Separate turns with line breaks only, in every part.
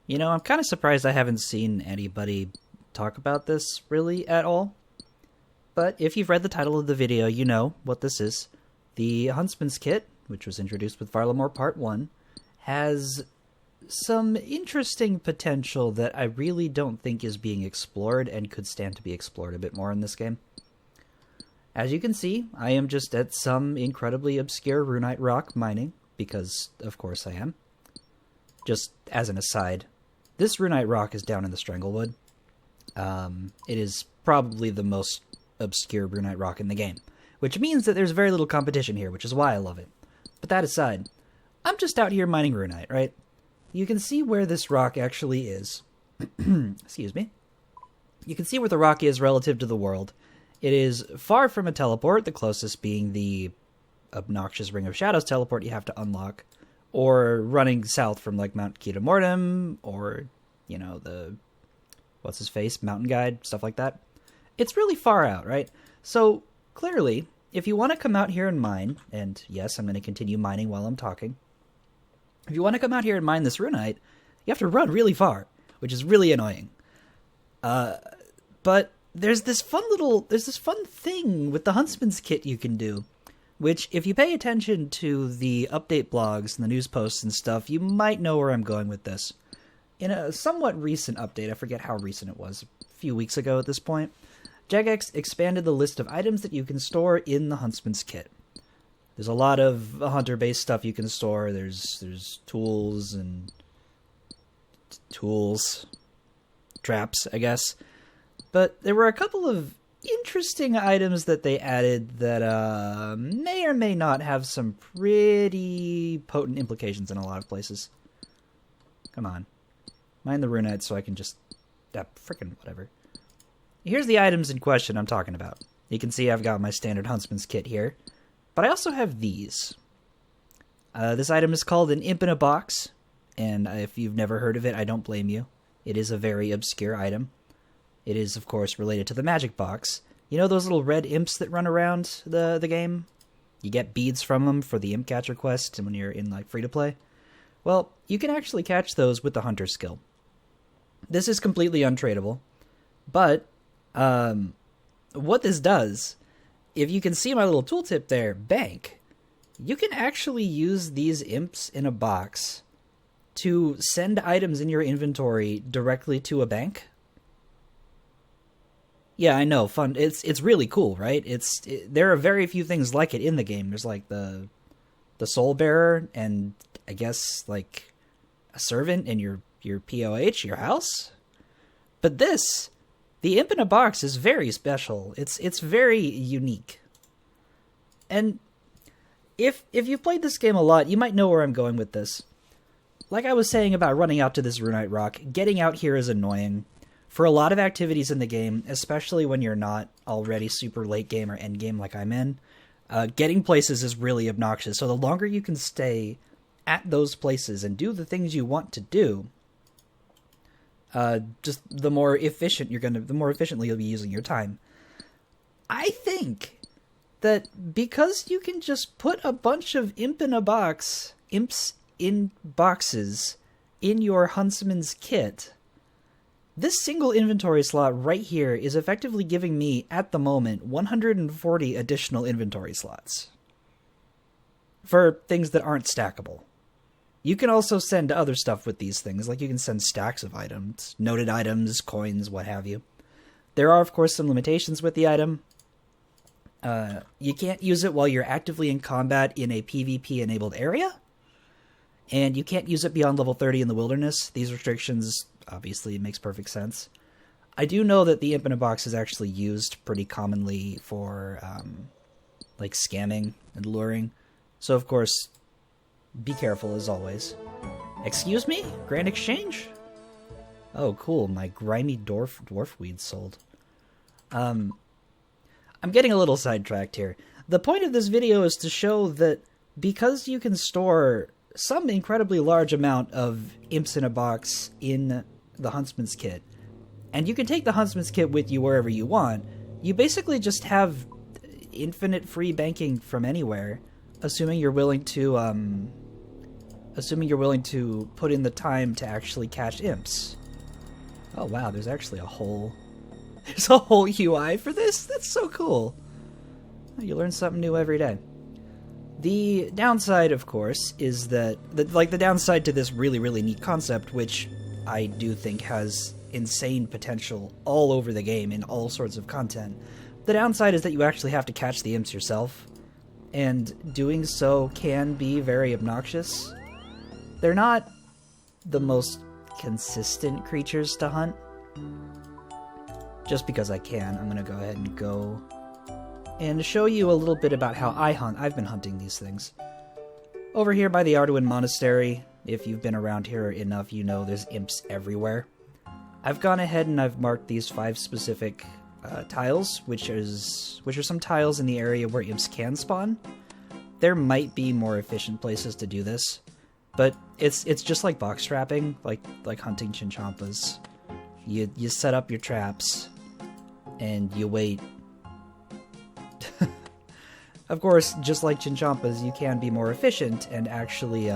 You know, I'm kind of surprised I haven't seen anybody talk about this really at all. But if you've read the title of the video, you know what this is. The Huntsman's kit, which was introduced with Varlamore Part 1, has some interesting potential that I really don't think is being explored and could stand to be explored a bit more in this game. As you can see, I am just at some incredibly obscure runite rock mining, because of course I am. Just as an aside, this runite rock is down in the Stranglewood. It is probably the most obscure runite rock in the game, which means that there's very little competition here, which is why I love it. But that aside, I'm just out here mining runite, right? You can see where this rock actually is. Excuse me. You can see where the rock is relative to the world. It is far from a teleport, the closest being the obnoxious Ring of Shadows teleport you have to unlock, or running south from like Mount Kita Mortem, or, you know, the, what's his face, Mountain Guide, stuff like that. It's really far out, right? So, clearly, if you want to come out here and mine, and yes, I'm going to continue mining while I'm talking, if you want to come out here and mine this runite, you have to run really far, which is really annoying. But there's this fun thing with the Huntsman's kit you can do, which, if you pay attention to the update blogs and the news posts and stuff, you might know where I'm going with this. In a somewhat recent update, I forget how recent it was, a few weeks ago at this point, Jagex expanded the list of items that you can store in the Huntsman's kit. There's a lot of hunter-based stuff you can store. There's tools and traps, I guess. But there were a couple of interesting items that they added that may or may not have some pretty potent implications in a lot of places. Come on. Mine the runite so I can just... frickin' whatever. Here's the items in question I'm talking about. You can see I've got my standard Huntsman's kit here. But I also have these. This item is called an imp in a box. And if you've never heard of it, I don't blame you. It is a very obscure item. It is, of course, related to the magic box. You know those little red imps that run around the game? You get beads from them for the imp catcher quest when you're in like free-to-play. Well, you can actually catch those with the hunter skill. This is completely untradeable. But what this does, if you can see my little tooltip there, bank, you can actually use these imps in a box to send items in your inventory directly to a bank. Yeah, I know, fun. It's really cool, right? There are very few things like it in the game. There's like the soul bearer, and I guess like a servant in your POH, your house. But this, the imp in a box, is very special. It's very unique. And if you've played this game a lot, you might know where I'm going with this. Like I was saying about running out to this runite rock, getting out here is annoying. For a lot of activities in the game, especially when you're not already super late game or end game like I'm in, getting places is really obnoxious. So the longer you can stay at those places and do the things you want to do, just the more efficiently you'll be using your time. I think that because you can just put a bunch of imps in boxes in your Huntsman's kit, this single inventory slot right here is effectively giving me, at the moment, 140 additional inventory slots for things that aren't stackable. You can also send other stuff with these things, like you can send stacks of items, noted items, coins, what have you. There are, of course, some limitations with the item. You can't use it while you're actively in combat in a PvP-enabled area, and you can't use it beyond level 30 in the wilderness. These restrictions, obviously, makes perfect sense. I do know that the imp in a box is actually used pretty commonly for, like, scamming and luring. So, of course, be careful as always. Excuse me? Grand exchange? Oh, cool. My grimy dwarf weed sold. I'm getting a little sidetracked here. The point of this video is to show that because you can store some incredibly large amount of imps in a box in the Huntsman's kit, and you can take the Huntsman's kit with you wherever you want, you basically just have infinite free banking from anywhere, assuming you're willing to assuming you're willing to put in the time to actually catch imps. Oh wow, there's actually a whole UI for this? That's so cool. You learn something new every day. The downside, of course, is that the downside to this really, really neat concept, which I do think has insane potential all over the game in all sorts of content. The downside is that you actually have to catch the imps yourself, and doing so can be very obnoxious. They're not the most consistent creatures to hunt. Just because I can, I'm going to go ahead and go and show you a little bit about how I hunt. I've been hunting these things. Over here by the Arduin Monastery, if you've been around here enough, you know there's imps everywhere. I've gone ahead and I've marked these 5 specific tiles, which are some tiles in the area where imps can spawn. There might be more efficient places to do this, but it's just like box trapping, like hunting chinchompas. You set up your traps, and you wait. Of course, just like chinchompas, you can be more efficient and actually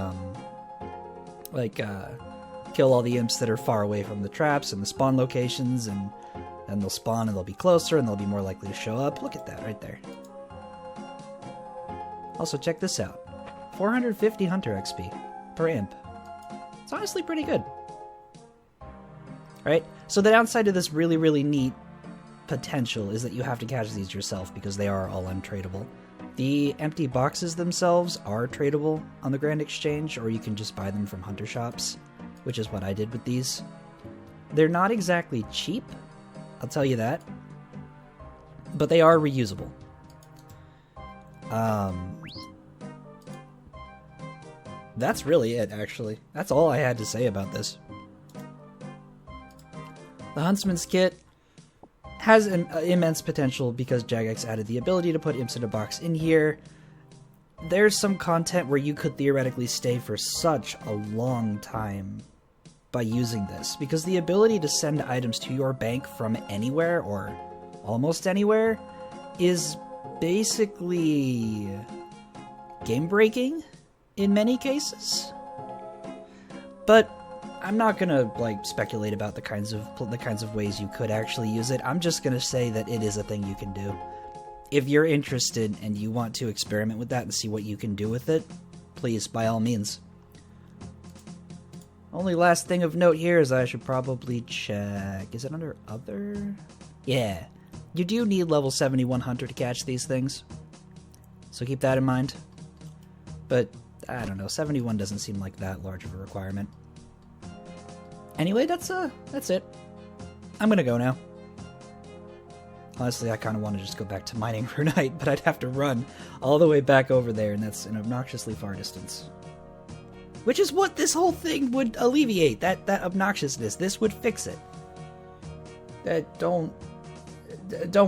kill all the imps that are far away from the traps and the spawn locations, and then they'll spawn and they'll be closer and they'll be more likely to show up. Look at that right there. Also, check this out. 450 Hunter XP per imp. It's honestly pretty good. Right? So the downside to this really, really neat potential is that you have to catch these yourself because they are all untradable. The empty boxes themselves are tradable on the Grand Exchange, or you can just buy them from hunter shops, which is what I did with these. They're not exactly cheap, I'll tell you that, but they are reusable. That's really it, actually. That's all I had to say about this. The Huntsman's kit has an immense potential because Jagex added the ability to put imps in a box in here. There's some content where you could theoretically stay for such a long time by using this, because the ability to send items to your bank from anywhere, or almost anywhere, is basically game-breaking in many cases. But I'm not gonna speculate about the kinds of ways you could actually use it. I'm just gonna say that it is a thing you can do. If you're interested and you want to experiment with that and see what you can do with it, please, by all means. Only last thing of note here is I should probably check. Is it under other? Yeah. You do need level 71 Hunter to catch these things, so keep that in mind. But, I don't know, 71 doesn't seem like that large of a requirement. Anyway, that's it. I'm gonna go now. Honestly, I kind of want to just go back to mining for night, but I'd have to run all the way back over there, and that's an obnoxiously far distance. Which is what this whole thing would alleviate, that obnoxiousness. This would fix it. Don't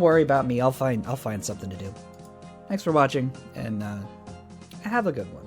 worry about me. I'll find something to do. Thanks for watching, and have a good one.